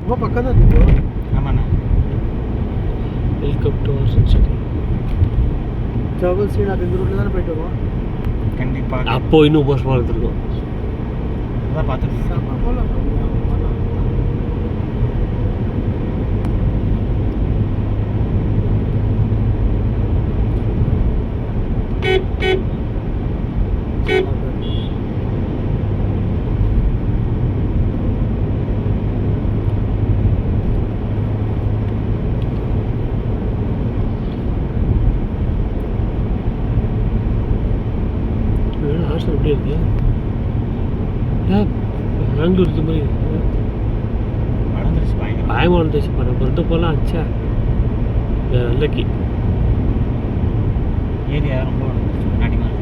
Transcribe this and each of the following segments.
ரொம்ப பக்கம் தான் இப்போ. ஆமாண்ணா. Welcome to our city. Jawahar Srinath இந்த ரூட்டில் தானே போயிட்டு வரோம். கண்டிப்பாக. அப்போ இன்னும் மோசமாக இருந்திருக்கும். அதான் பார்த்துட்டு செம்ம போகலாம். ஹாஸ்டல் எப்படி இருக்கு? பெங்களூர் இது மாதிரி வளர்ந்துருச்சு பயங்கரம். பயமாக இருந்துச்சு. பண்ண பொறுத்த போகலாம் ஆச்சா நல்லக்கு ஏரியா ரொம்ப வளர்ந்துருச்சு முன்னாடி மாதிரி.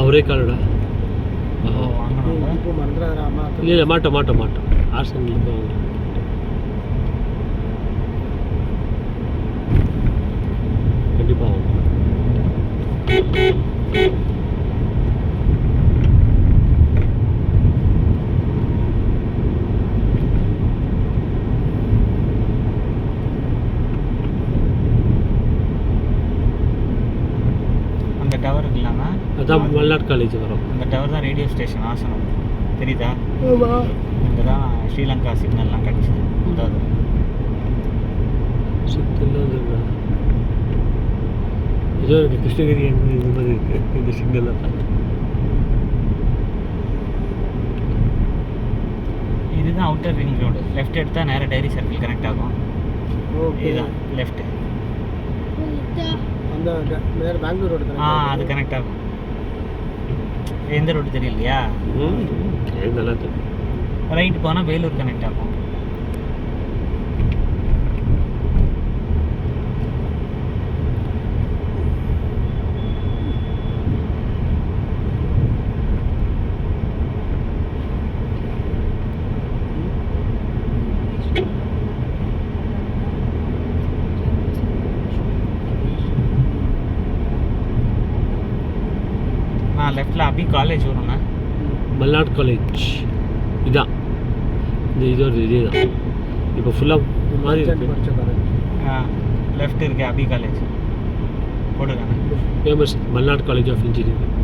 அவரே காலடா. இப்போ மறந்துடாதா? இல்லை மாட்டோம் ஹாஸ்டலில் போவாங்க. கண்டிப்பாக ஆகும். அந்த டவர் இல்லாம அதான் மல்நாடு காலேஜ் வரும். அந்த டவர் தான் ரேடியோ ஸ்டேஷன் ஆசனம். தெரியுதா? ஆமாம். இங்கே தான் ஸ்ரீலங்கா சிக்னல்லாம் கிடச்சிது. அதாவது சிக்னல்லாம் இருக்குதா? ஏதோ இருக்குது கிருஷ்ணகிரி இந்த மாதிரி இருக்குது இந்த சிக்னல்லாம். இதுதான் அவுட்டர் ரிங் ரோடு. லெஃப்ட் எடுத்தால் நேராக டைரி சர்க்கிள் கனெக்ட் ஆகும். ஓகே. இதுதான் லெஃப்ட்டு. அந்த நேர பெங்களூர் ரோடு தானே? அது கனெக்ட் ஆகும். எந்த ரோடு தெரியலையா? நல்லா தெரியும். ரைட் போனால் வேலூர் கனெக்ட் ஆகும். லெஃப்டில் அபி காலேஜ் வரும்ண்ணா. மல்நாடு காலேஜ் இதான். இந்த இது ஒரு இதே தான். இப்போ ஃபுல்லாக மாதிரி இருக்கு. லெஃப்ட் இருக்கு அபி காலேஜ் போட்டுருக்காங்க. Famous Malnad college of engineering.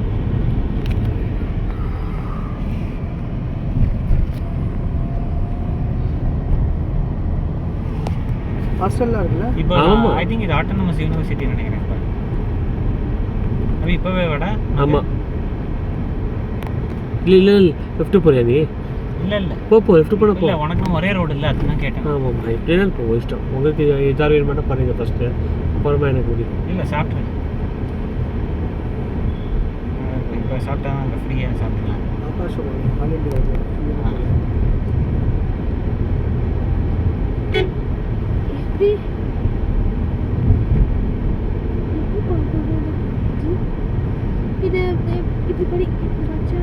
ஹாஸ்டல்லாம் இருக்குல்ல? இப்போ ஆமா. ஐ திங்க் இது ஆட்டோனமஸ் யூனிவர்சிட்டி நினைக்கிறேன். இப்போ அது இப்போவே விட. ஆமாம். இல்லை லெஃப்ட்டு போறியா நீ? இல்லை போ லெஃப்ட்டு போன போ. இல்லை உனக்கு ஒரே ரோடு இல்லை அதுதான் கேட்டேன். ஆமாம் எப்படின்னா இப்போ இஷ்டம். உங்களுக்கு எதாவது வேணும் மட்டும் பாருங்க ஃபஸ்ட்டு, அப்புறமா எனக்கு முடியும். இல்லை சாப்பிட்றேன். இப்போ சாப்பிட்டா அங்கே ஃப்ரீயாக சாப்பிட்றேன். ஆகாஷம் ஆல் இண்டியா. இது இப்படி படி வச்சா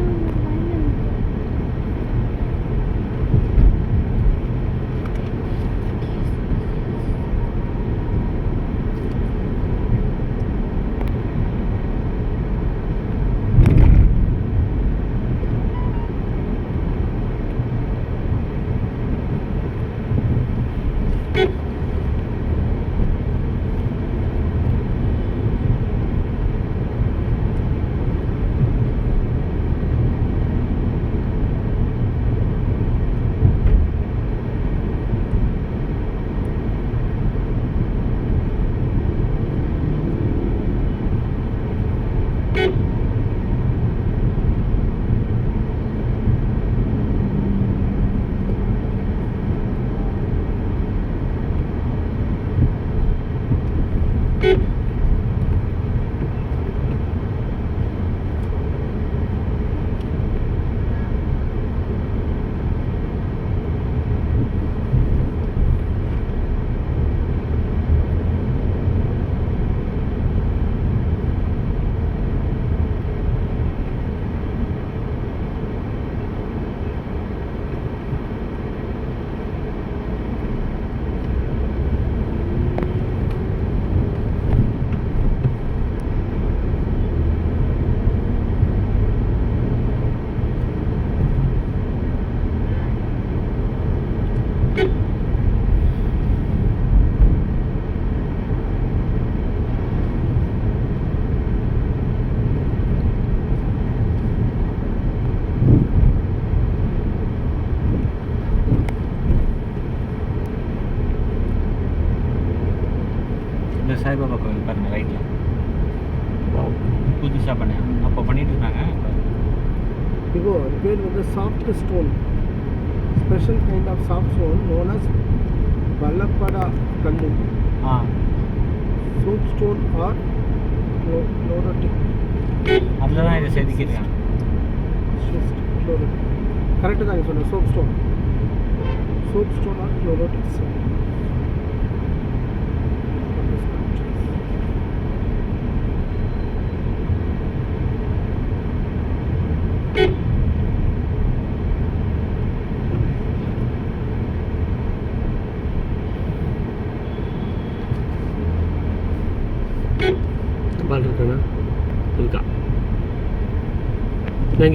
சாய்பாபா கோவில் பாருங்க ரைட்டில் Wow. புதுசாக பண்ணேன் அப்போ பண்ணிட்டு இருந்தாங்க இப்போ அது பேர் வந்து soft stone, special kind of soft stone known as வல்லப்படா கல்லு, ஆ சோப் ஸ்டோன் ஆர் லோரோட்டிக் அதில் தான் இதை செதுக்கியிருக்காங்க. கரெக்டு தான் நீங்கள் சொன்ன soap stone or chloritic stone. பால் இருக்காண்ணா இருக்கா? நாங்கள்